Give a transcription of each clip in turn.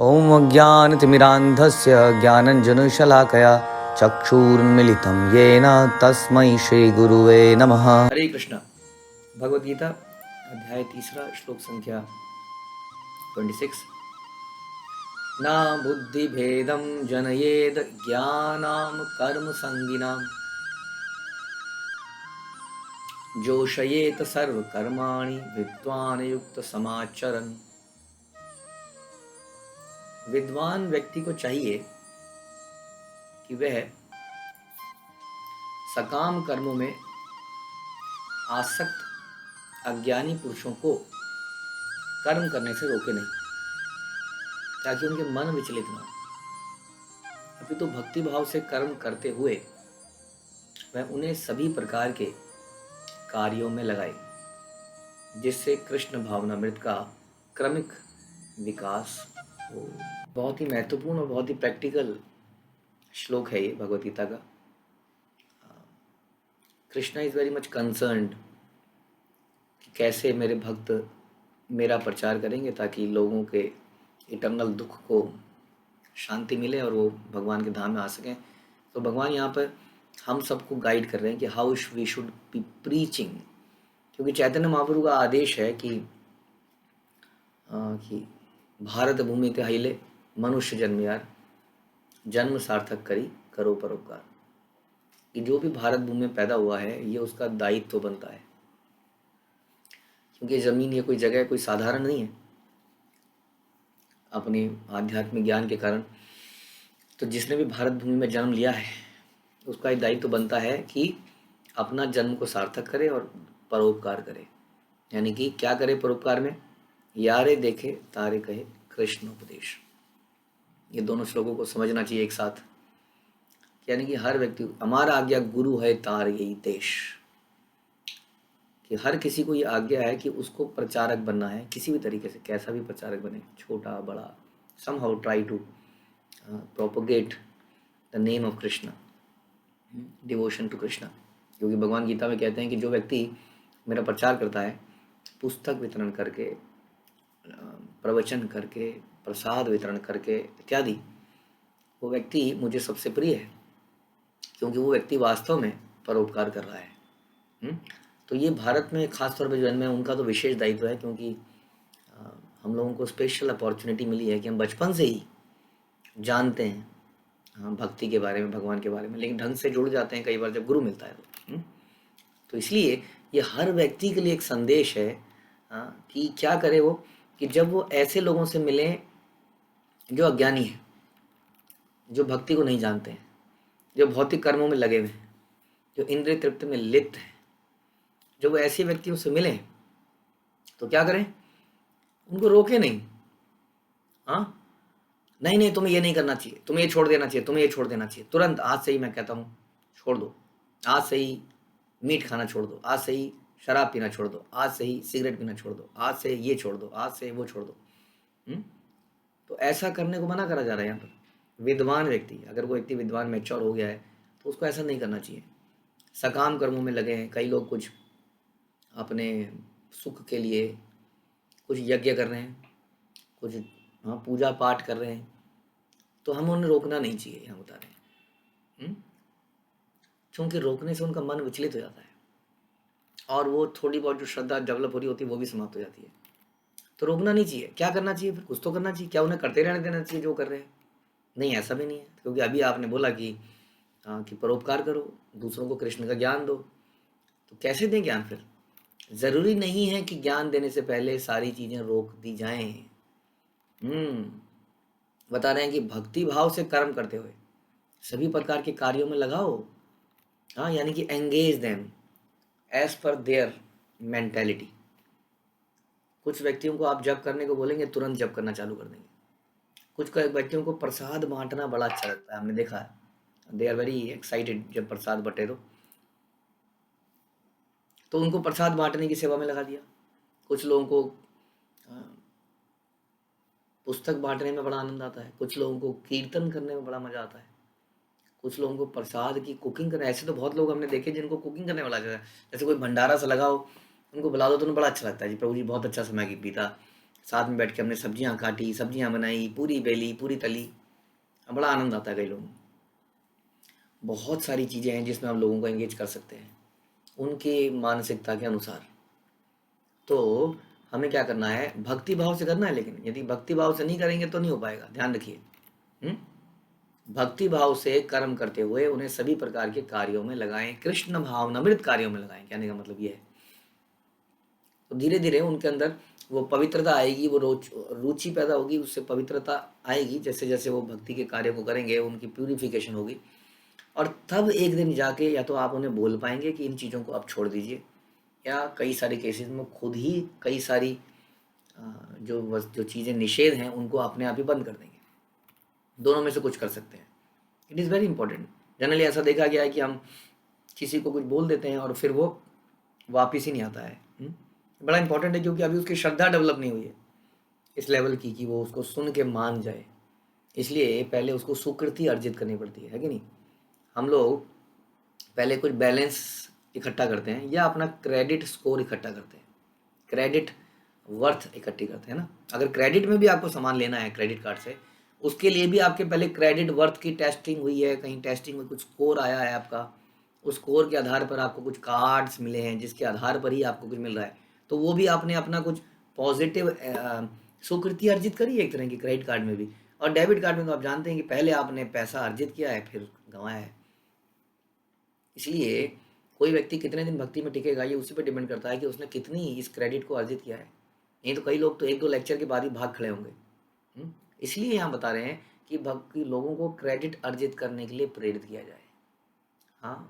ॐ अज्ञानतिमिरान्धस्य ज्ञानञ्जनशलाकया चक्षुरुन्मिलितं येन तस्मै श्रीगुरुवे नमः। हरे कृष्ण। भगवद गीता अध्याय 3 श्लोक संख्या 26। ना बुद्धिभेदं जनयेद ज्ञानां कर्मसंगिनां जोषयेत सर्वकर्माणि विद्वान् युक्त समाचरन्। विद्वान व्यक्ति को चाहिए कि वह सकाम कर्मों में आसक्त अज्ञानी पुरुषों को कर्म करने से रोके नहीं, ताकि उनके मन विचलित न हो। अभी तो भक्ति भाव से कर्म करते हुए वह उन्हें सभी प्रकार के कार्यों में लगाए, जिससे कृष्ण भावनामृत का क्रमिक विकास हो। बहुत ही महत्वपूर्ण और बहुत ही प्रैक्टिकल श्लोक है ये भगवद गीता का। Krishna is very much concerned कि कैसे मेरे भक्त मेरा प्रचार करेंगे ताकि लोगों के इटर्नल दुख को शांति मिले और वो भगवान के धाम में आ सकें। तो भगवान यहाँ पर हम सबको गाइड कर रहे हैं कि how we should be preaching, क्योंकि चैतन्य महाप्रभु का आदेश है कि भारत भूमि ते हिले मनुष्य जन्म यार, जन्म सार्थक करी करो परोपकार। कि जो भी भारत भूमि में पैदा हुआ है ये उसका दायित्व तो बनता है, क्योंकि ज़मीन ये कोई जगह कोई साधारण नहीं है अपने आध्यात्मिक ज्ञान के कारण। तो जिसने भी भारत भूमि में जन्म लिया है उसका एक दायित्व तो बनता है कि अपना जन्म को सार्थक करे और परोपकार करे। यानी कि क्या करे परोपकार में? यारे देखे तारे कहे कृष्ण उपदेश। ये दोनों श्लोकों को समझना चाहिए एक साथ। यानी कि हर व्यक्ति, हमारा आज्ञा गुरु है तार यही देश, कि हर किसी को ये आज्ञा है कि उसको प्रचारक बनना है किसी भी तरीके से, कैसा भी प्रचारक बने, छोटा बड़ा, somehow try to propagate the name of Krishna, devotion to Krishna। क्योंकि भगवान गीता में कहते हैं कि जो व्यक्ति मेरा प्रचार करता है, पुस्तक वितरण करके, प्रवचन करके, प्रसाद वितरण करके इत्यादि, वो व्यक्ति मुझे सबसे प्रिय है, क्योंकि वो व्यक्ति वास्तव में परोपकार कर रहा है। तो ये भारत में खास तौर पर जो जन्म है उनका तो विशेष दायित्व है, क्योंकि हम लोगों को स्पेशल अपॉर्चुनिटी मिली है कि हम बचपन से ही जानते हैं भक्ति के बारे में, भगवान के बारे में, लेकिन ढंग से जुड़ जाते हैं कई बार जब गुरु मिलता है तो इसलिए ये हर व्यक्ति के लिए एक संदेश है कि क्या करे वो, कि जब वो ऐसे लोगों से मिले जो अज्ञानी है, जो भक्ति को नहीं जानते हैं, जो भौतिक कर्मों में लगे हुए हैं, जो इंद्रिय तृप्ति में लिप्त हैं, जब वो ऐसे व्यक्तियों से मिले तो क्या करें? उनको रोके नहीं। नहीं तुम्हें ये नहीं करना चाहिए, तुम्हें ये छोड़ देना चाहिए, तुम्हें ये छोड़ देना चाहिए, तुरंत आज से ही मैं कहता हूँ छोड़ दो, आज से ही मीट खाना छोड़ दो, आज से ही शराब पीना छोड़ दो, आज से ही सिगरेट पीना छोड़ दो, आज से ये छोड़ दो, आज से वो छोड़ दो। तो ऐसा करने को मना करा जा रहा है यहाँ पर। विद्वान व्यक्ति, अगर कोई व्यक्ति विद्वान मैच्योर हो गया है तो उसको ऐसा नहीं करना चाहिए। सकाम कर्मों में लगे हैं, कई लोग कुछ अपने सुख के लिए कुछ यज्ञ कर रहे हैं, कुछ पूजा पाठ कर रहे हैं, तो हम उन्हें रोकना नहीं चाहिए, यहाँ बता रहे हैं। क्योंकि रोकने से उनका मन विचलित हो जाता है और वो थोड़ी बहुत जो श्रद्धा डेवलप हो रही होती है वो भी समाप्त हो जाती है। तो रोकना नहीं चाहिए। क्या करना चाहिए फिर? कुछ तो करना चाहिए। क्या उन्हें करते रहने देना चाहिए जो कर रहे हैं? नहीं, ऐसा भी नहीं है, क्योंकि अभी आपने बोला कि परोपकार करो, दूसरों को कृष्ण का ज्ञान दो। तो कैसे दें ज्ञान फिर? ज़रूरी नहीं है कि ज्ञान देने से पहले सारी चीज़ें रोक दी जाएं। बता रहे हैं कि भक्ति भाव से कर्म करते हुए सभी प्रकार के कार्यों में लगाओ। यानी कि engage them as per their mentality. कुछ व्यक्तियों को आप जप करने को बोलेंगे, तुरंत जप करना चालू कर देंगे। कुछ व्यक्तियों को प्रसाद बांटना बड़ा अच्छा लगता है, हमने देखा है, दे आर वेरी एक्साइटेड जब प्रसाद बटे तो उनको प्रसाद बांटने की सेवा में लगा दिया। कुछ लोगों को पुस्तक बांटने में बड़ा आनंद आता है, कुछ लोगों को कीर्तन करने में बड़ा मजा आता है, कुछ लोगों को प्रसाद की कुकिंग करना। ऐसे तो बहुत लोग हमने देखे जिनको कुकिंग करने वाला है। जैसे कोई भंडारा सा लगाओ, उनको बुला दो तो उन्हें बड़ा अच्छा लगता है, जी प्रभु जी बहुत अच्छा समय बीता, साथ में बैठ के हमने सब्जियां काटी, सब्जियां बनाई, पूरी बेली, पूरी तली। बड़ा आनंद आता है कई लोगों को। बहुत सारी चीज़ें हैं जिसमें हम लोगों को एंगेज कर सकते हैं उनके मानसिकता के अनुसार। तो हमें क्या करना है, भक्ति भाव से करना है। लेकिन यदि भक्ति भाव से नहीं करेंगे तो नहीं हो पाएगा, ध्यान रखिए। भक्ति भाव से कर्म करते हुए उन्हें सभी प्रकार के कार्यों में लगाएं, कृष्ण भावनामृत कार्यों में लगाएं। कहने का मतलब ये है। तो धीरे धीरे उनके अंदर वो पवित्रता आएगी, वो रुचि पैदा होगी, उससे पवित्रता आएगी। जैसे जैसे वो भक्ति के कार्य को करेंगे उनकी प्यूरिफिकेशन होगी। और तब एक दिन जाके या तो आप उन्हें बोल पाएंगे कि इन चीज़ों को आप छोड़ दीजिए, या कई सारे केसेस में खुद ही कई सारी जो चीज़ें निषेध हैं उनको अपने आप ही बंद कर देंगे। दोनों में से कुछ कर सकते हैं। It is very important. Generally ऐसा देखा गया है कि हम किसी को कुछ बोल देते हैं और फिर वो वापस ही नहीं आता है। बड़ा इंपॉर्टेंट है, क्योंकि अभी उसकी श्रद्धा डेवलप नहीं हुई है इस लेवल की कि वो उसको सुन के मान जाए। इसलिए पहले उसको सुकृति अर्जित करनी पड़ती है कि नहीं। हम लोग पहले कुछ बैलेंस इकट्ठा करते हैं या अपना क्रेडिट स्कोर इकट्ठा करते हैं, क्रेडिट वर्थ इकट्ठी करते हैं ना। अगर क्रेडिट में भी आपको सामान लेना है क्रेडिट कार्ड से, उसके लिए भी आपके पहले क्रेडिट वर्थ की टेस्टिंग हुई है, कहीं टेस्टिंग में कुछ स्कोर आया है आपका, उस स्कोर के आधार पर आपको कुछ कार्ड्स मिले हैं जिसके आधार पर ही आपको कुछ मिल रहा है। तो वो भी आपने अपना कुछ पॉजिटिव सुकृति अर्जित करी है एक तरह की क्रेडिट कार्ड में भी। और डेबिट कार्ड में तो आप जानते हैं कि पहले आपने पैसा अर्जित किया है फिर गंवाया है। इसलिए कोई व्यक्ति कितने दिन भक्ति में टिकेगा ये उसी पर डिपेंड करता है कि उसने कितनी इस क्रेडिट को अर्जित किया है। नहीं तो कई लोग तो एक दो लेक्चर के बाद ही भाग खड़े होंगे। इसलिए यहाँ बता रहे हैं कि भक्ति लोगों को क्रेडिट अर्जित करने के लिए प्रेरित किया जाए। हाँ,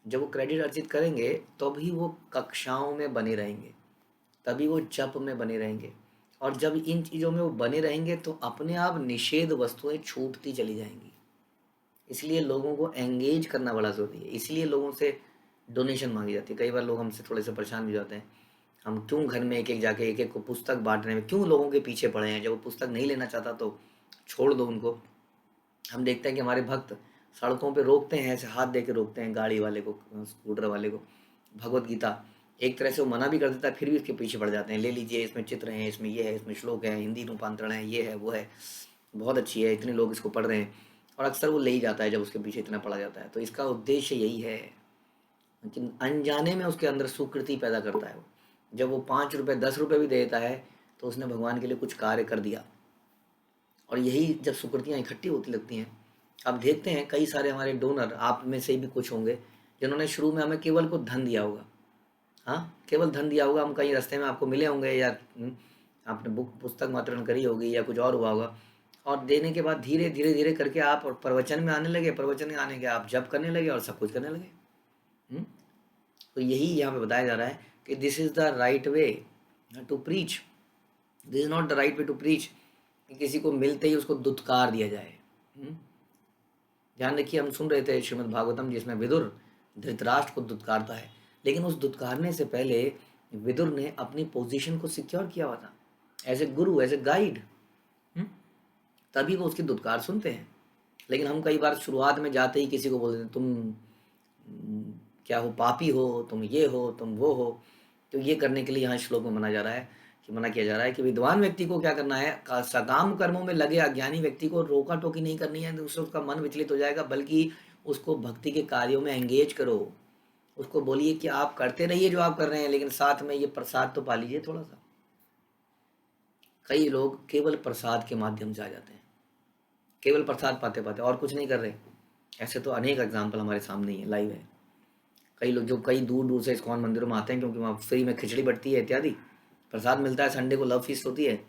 जब वो क्रेडिट अर्जित करेंगे तभी वो कक्षाओं में बने रहेंगे, तभी वो जप में बने रहेंगे। और जब इन चीज़ों में वो बने रहेंगे तो अपने आप निषेध वस्तुएं छूटती चली जाएंगी। इसलिए लोगों को एंगेज करना बड़ा ज़रूरी है। इसलिए लोगों से डोनेशन मांगी जाती है। कई बार लोग हमसे थोड़े से परेशान भी जाते हैं, हम क्यों घर में एक एक जाके एक एक को पुस्तक बांटने में क्यों लोगों के पीछे पड़े हैं। जब वो पुस्तक नहीं लेना चाहता तो छोड़ दो उनको। हम देखते हैं कि हमारे भक्त सड़कों पे रोकते हैं, ऐसे हाथ दे के रोकते हैं गाड़ी वाले को, स्कूटर वाले को। भगवत गीता एक तरह से वो मना भी कर देता है, फिर भी उसके पीछे पड़ जाते हैं। ले लीजिए, इसमें चित्र हैं, इसमें ये है, इसमें श्लोक है, हिंदी रूपांतरण है, ये है वो है, बहुत अच्छी है, इतने लोग इसको पढ़ रहे हैं। और अक्सर वो ले ही जाता है जब उसके पीछे इतना पड़ा जाता है। तो इसका उद्देश्य यही है कि अनजाने में उसके अंदर सुकृति पैदा करता है वो। जब वो 5 रुपये 10 रुपये भी देता है तो उसने भगवान के लिए कुछ कार्य कर दिया। और यही जब सुकृतियाँ इकट्ठी होती लगती हैं, अब देखते हैं कई सारे हमारे डोनर, आप में से भी कुछ होंगे जिन्होंने शुरू में हमें केवल को धन दिया होगा। हाँ, केवल धन दिया होगा। हम कहीं रास्ते में आपको मिले होंगे या आपने पुस्तक मात्रण करी होगी या कुछ और हुआ होगा। और देने के बाद धीरे धीरे धीरे करके आप प्रवचन में आने लगे, प्रवचन में आने के आप जप करने लगे और सब कुछ करने लगे। तो यही यहाँ पे बताया जा रहा है कि this is the right way to preach, this is not the right way to preach कि किसी को मिलते ही उसको दुत्कार दिया जाए। ध्यान रखिए, हम सुन रहे थे श्रीमद् भागवतम जिसमें विदुर धृतराष्ट्र को दुत्कारता है, लेकिन उस दुत्कारने से पहले विदुर ने अपनी पोजीशन को सिक्योर किया हुआ था as a Guru, as a guide. तभी वो उसकी दुत्कार सुनते हैं। लेकिन हम कई बार शुरुआत में जाते ही किसी को बोल देते तुम क्या हो, पापी हो, तुम ये हो, तुम वो हो। तो ये करने के लिए यहाँ श्लोक में मना किया जा रहा है कि विद्वान व्यक्ति को क्या करना है, सकाम कर्मों में लगे अज्ञानी व्यक्ति को रोका टोकी नहीं करनी है, उससे उसका मन विचलित हो जाएगा, बल्कि उसको भक्ति के कार्यों में एंगेज करो। उसको बोलिए कि आप करते रहिए जो आप कर रहे हैं, लेकिन साथ में ये प्रसाद तो पा लीजिए थोड़ा सा। कई लोग केवल प्रसाद के माध्यम से आ जाते हैं, केवल प्रसाद पाते पाते और कुछ नहीं कर रहे। ऐसे तो अनेक एग्जाम्पल हमारे सामने ही है, लाइव है। कई लोग जो कई दूर दूर से इस्कॉन मंदिरों में आते हैं क्योंकि वहाँ फ्री में खिचड़ी बढ़ती है इत्यादि, प्रसाद मिलता है, संडे को लव फीस्ट होती है,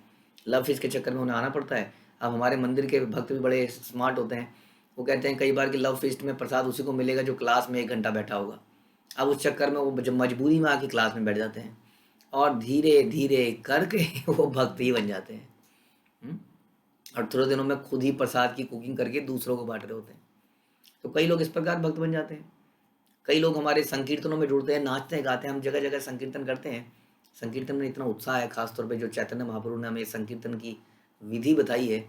लव फीस्ट के चक्कर में उन्हें आना पड़ता है। अब हमारे मंदिर के भक्त भी बड़े स्मार्ट होते हैं, वो कहते हैं कई बार कि लव फीस्ट में प्रसाद उसी को मिलेगा जो क्लास में 1 घंटा बैठा होगा। अब उस चक्कर में वो जब मजबूरी में आके क्लास में बैठ जाते हैं और धीरे धीरे करके वो भक्त ही बन जाते हैं। और थोड़े दिनों में खुद ही प्रसाद की कुकिंग करके दूसरों को बांट रहे होते हैं। तो कई लोग इस प्रकार भक्त बन जाते हैं। कई लोग हमारे संकीर्तनों में जुड़ते हैं, नाचते हैं, गाते हैं। हम जगह जगह संकीर्तन करते हैं। संकीर्तन में इतना उत्साह है, खासतौर पे जो चैतन्य महाप्रभु ने हमें संकीर्तन की विधि बताई है,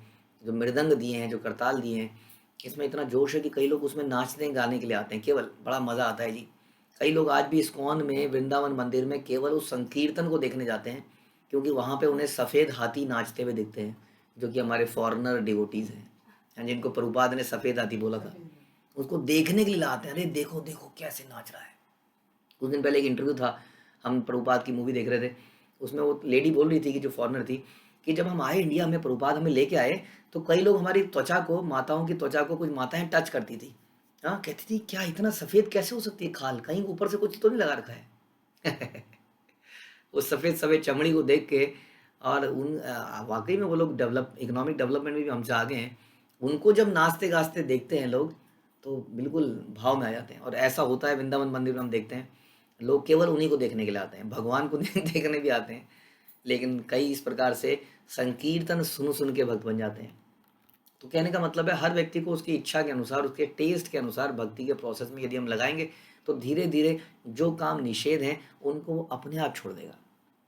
जो मृदंग दिए हैं, जो करताल दिए हैं, इसमें इतना जोश है कि कई लोग उसमें नाचने गाने के लिए आते हैं। केवल बड़ा मज़ा आता है जी। कई लोग आज भी इस्कॉन में, वृंदावन मंदिर में केवल उस संकीर्तन को देखने जाते हैं क्योंकि वहाँ पे उन्हें सफ़ेद हाथी नाचते हुए दिखते हैं, जो कि हमारे फॉरेनर डिवोटीज़ हैं, जिनको प्रभुपाद ने सफ़ेद हाथी बोला था, उसको देखने के लिए लाते हैं। अरे देखो देखो कैसे नाच रहा है। कुछ दिन पहले एक इंटरव्यू था, हम प्रभुपाद की मूवी देख रहे थे, उसमें वो लेडी बोल रही थी कि जो फॉरेनर थी, कि जब हम आए इंडिया में, प्रभुपाद हमें लेके आए, तो कई लोग हमारी त्वचा को, माताओं की त्वचा को कुछ माताएं टच करती थी। हाँ, कहती थी क्या इतना सफ़ेद कैसे हो सकती है खाल, कहीं ऊपर से कुछ तो नहीं लगा रखा है। वो सफ़ेद सफ़ेद चमड़ी को देख के, और वाकई में वो लोग डेवलप, इकोनॉमिक डेवलपमेंट में भी हमसे आगे हैं। उनको जब नाचते गाजते देखते हैं लोग, तो बिल्कुल भाव में आ जाते हैं। और ऐसा होता है वृंदावन मंदिर में, हम देखते हैं लोग केवल उन्हीं को देखने के लिए आते हैं, भगवान को देखने भी आते हैं, लेकिन कई इस प्रकार से संकीर्तन सुन सुन के भक्त बन जाते हैं। तो कहने का मतलब है, हर व्यक्ति को उसकी इच्छा के अनुसार, उसके टेस्ट के अनुसार भक्ति के प्रोसेस में यदि हम लगाएंगे, तो धीरे धीरे जो काम निषेध हैं उनको वो अपने आप छोड़ देगा।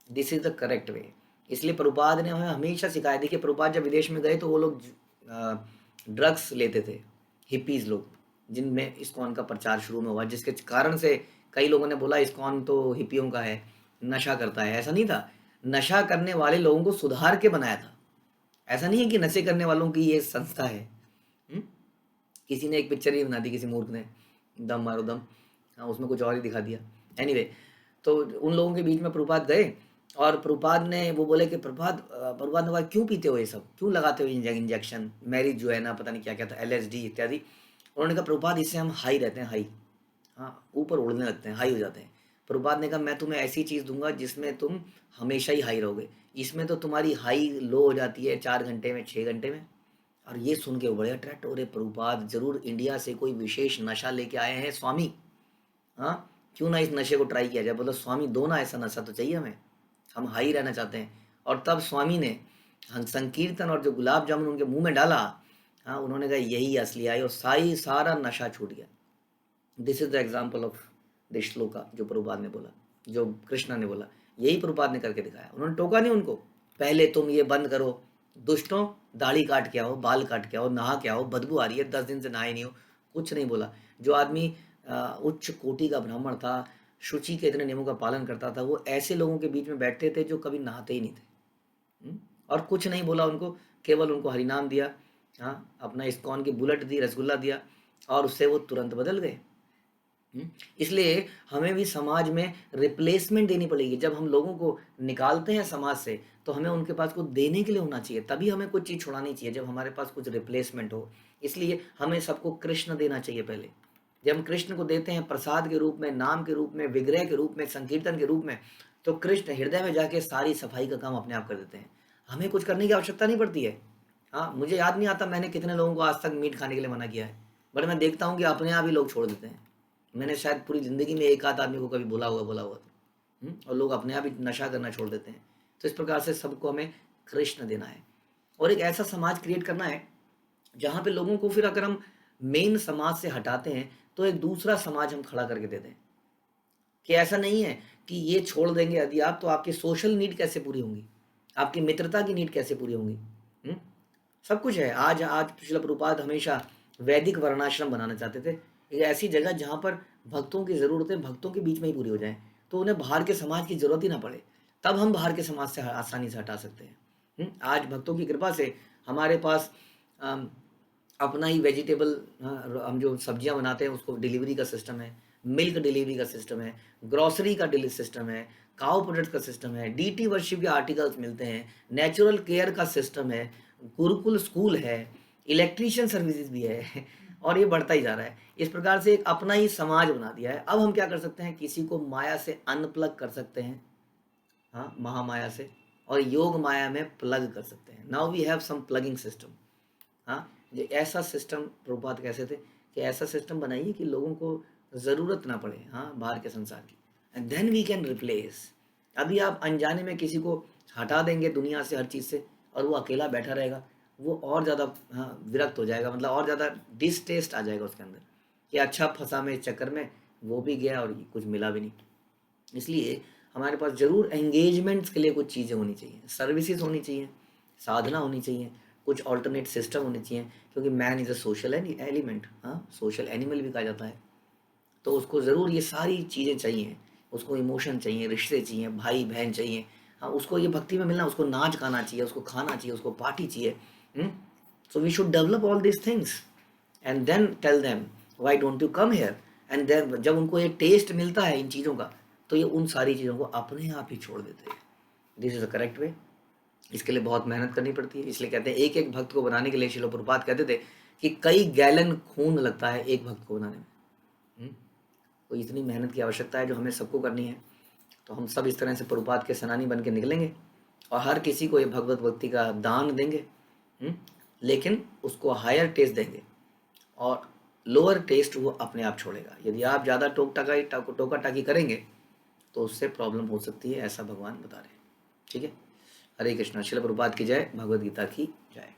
This is the correct way. इसलिए प्रभुपाद ने हमें हमेशा सिखाया थी कि प्रभुपाद जब विदेश में गए तो वो लोग ड्रग्स लेते थे, हिप्पीज लोग, जिनमें इस्कॉन का प्रचार शुरू में हुआ, जिसके कारण से कई लोगों ने बोला इस्कॉन तो हिप्पियों का है, नशा करता है। ऐसा नहीं था, नशा करने वाले लोगों को सुधार के बनाया था। ऐसा नहीं है कि नशे करने वालों की ये संस्था है। हुँ? किसी ने एक पिक्चर ही बना दी, किसी मूर्ख ने, दम मारो दम। हाँ, उसमें कुछ और ही दिखा दिया। एनीवे, तो उन लोगों के बीच में प्रभुपाद गए, और प्रभुपाद ने वो बोले कि प्रभुपाद ने बोला क्यों पीते हो ये सब, क्यों लगाते हो इंजेक्शन, मैरिज जो है ना, पता नहीं क्या क्या था, LSD इत्यादि। उन्होंने कहा प्रभुपाद इससे हम हाई रहते हैं, हाई, हाँ, ऊपर उड़ने लगते हैं, हाई हो जाते हैं। प्रभुपाद ने कहा मैं तुम्हें ऐसी चीज़ दूंगा जिसमें तुम हमेशा ही हाई रहोगे। इसमें तो तुम्हारी हाई लो हो जाती है 4 घंटे में, 6 घंटे में। और ये सुन के वो बड़े अट्रैक्ट हो रहे, प्रभुपाद जरूर इंडिया से कोई विशेष नशा लेके आए हैं स्वामी। हाँ, क्यों ना इस नशे को ट्राई किया जाए। बोलो स्वामी दो ना ऐसा नशा तो चाहिए हमें, हम हाई रहना चाहते हैं। और तब स्वामी ने संकीर्तन और जो गुलाब जामुन उनके मुंह में डाला, हाँ, उन्होंने कहा यही असली आई, और सारा नशा छूट गया। This is the example of the shloka जो प्रभुपाद ने बोला, जो कृष्णा ने बोला, यही प्रभुपाद ने करके दिखाया। उन्होंने टोका नहीं उनको, पहले तुम ये बंद करो, दुष्टों, दाढ़ी काट के आओ, बाल काट के आओ, नहा के आओ, बदबू आ रही है, 10 दिन से नहाए नहीं हो, कुछ नहीं बोला। जो आदमी उच्च कोटि का ब्राह्मण था, शुचि के इतने नियमों का पालन करता था, वो ऐसे लोगों के बीच में बैठते थे जो कभी नहाते ही नहीं थे। और कुछ नहीं बोला उनको, केवल उनको हरिनाम दिया, हाँ, अपना इस्कॉन की बुलेट दी, रसगुल्ला दिया, और उससे वो तुरंत बदल गए। इसलिए हमें भी समाज में रिप्लेसमेंट देनी पड़ेगी। जब हम लोगों को निकालते हैं समाज से, तो हमें उनके पास कुछ देने के लिए होना चाहिए, तभी हमें कुछ चीज़ छुड़ानी चाहिए, जब हमारे पास कुछ रिप्लेसमेंट हो। इसलिए हमें सबको कृष्ण देना चाहिए पहले। जब हम कृष्ण को देते हैं प्रसाद के रूप में, नाम के रूप में, विग्रह के रूप में, संकीर्तन के रूप में, तो कृष्ण हृदय में जाके सारी सफाई का काम अपने आप कर देते हैं। हमें कुछ करने की आवश्यकता नहीं पड़ती है। हाँ, मुझे याद नहीं आता मैंने कितने लोगों को आज तक मीट खाने के लिए मना किया है, बट मैं देखता हूँ कि अपने आप ही लोग छोड़ देते हैं। मैंने शायद पूरी ज़िंदगी में एक आध आदमी को कभी बोला हुआ था, और लोग अपने आप ही नशा करना छोड़ देते हैं। तो इस प्रकार से सबको हमें कृष्ण देना है, और एक ऐसा समाज क्रिएट करना है जहाँ पे लोगों को, फिर अगर हम मेन समाज से हटाते हैं, तो एक दूसरा समाज हम खड़ा करके दे दें, कि ऐसा नहीं है कि ये छोड़ देंगे यदि आप, तो आपकी सोशल नीड कैसे पूरी होंगी, आपकी मित्रता की नीड कैसे पूरी होंगी। हम्म? सब कुछ है। आज आज श्रील प्रभुपाद हमेशा वैदिक वर्णाश्रम बनाना चाहते थे, एक ऐसी जगह जहाँ पर भक्तों की ज़रूरतें भक्तों के बीच में ही पूरी हो जाएं, तो उन्हें बाहर के समाज की ज़रूरत ही ना पड़े। तब हम बाहर के समाज से आसानी से हटा सकते हैं। आज भक्तों की कृपा से हमारे पास अम, अपना ही वेजिटेबल, हम जो सब्जियां बनाते हैं उसको डिलीवरी का सिस्टम है, मिल्क डिलीवरी का सिस्टम है, ग्रॉसरी का डिलीवरी सिस्टम है, काउ प्रोडक्ट का सिस्टम है, DT वर्शिप के आर्टिकल्स मिलते हैं, नेचुरल केयर का सिस्टम है, गुरुकुल स्कूल है, इलेक्ट्रीशियन सर्विसेज भी है, और ये बढ़ता ही जा रहा है। इस प्रकार से एक अपना ही समाज बना दिया है। अब हम क्या कर सकते हैं, किसी को माया से अनप्लग कर सकते हैं, हाँ, महामाया से, और योग माया में प्लग कर सकते हैं। Now we have some plugging system. हाँ, ये ऐसा सिस्टम प्रभुपाद कैसे थे कि ऐसा सिस्टम बनाइए कि लोगों को ज़रूरत ना पड़े, हाँ, बाहर के संसार की, and then we can replace. अभी आप अनजाने में किसी को हटा देंगे दुनिया से, हर चीज़ से, और वो अकेला बैठा रहेगा, वो और ज़्यादा, हाँ, विरक्त हो जाएगा, मतलब और ज़्यादा डिसटेस्ट आ जाएगा उसके अंदर, कि अच्छा फंसा में, इस चक्कर में वो भी गया और कुछ मिला भी नहीं। इसलिए हमारे पास ज़रूर एंगेजमेंट्स के लिए कुछ चीज़ें होनी चाहिए, सर्विसेज होनी चाहिए, साधना होनी चाहिए, कुछ ऑल्टरनेट सिस्टम होने चाहिए, क्योंकि man is a social element, हाँ, सोशल एनिमल भी कहा जाता है। तो उसको ज़रूर ये सारी चीज़ें चाहिए, उसको इमोशन चाहिए, रिश्ते चाहिए, भाई बहन चाहिए, हाँ, उसको ये भक्ति में मिलना, उसको नाच गाना चाहिए, उसको खाना चाहिए, उसको पार्टी चाहिए। So we should develop all this things and then tell them why don't you come here. And then जब उनको ये टेस्ट मिलता है इन चीज़ों का, तो ये उन सारी चीज़ों को अपने आप ही छोड़ देते हैं। This is the correct way. इसके लिए बहुत मेहनत करनी पड़ती है। इसलिए कहते हैं एक एक भक्त को बनाने के लिए श्रील प्रभुपाद कहते थे कि कई गैलन खून लगता है एक भक्त को बनाने में। तो इतनी मेहनत की आवश्यकता है जो हमें सबको करनी है। तो हम सब इस तरह से प्रभुपाद के सेनानी बन के निकलेंगे और हर किसी को ये भगवत भक्ति का दान देंगे, लेकिन उसको हायर टेस्ट देंगे और लोअर टेस्ट वो अपने आप छोड़ेगा। यदि आप ज़्यादा टोका टाकी करेंगे तो उससे प्रॉब्लम हो सकती है, ऐसा भगवान बता रहे हैं। ठीक है, हरे कृष्णा। श्रील प्रभुपाद की जय, भगवद गीता की जय।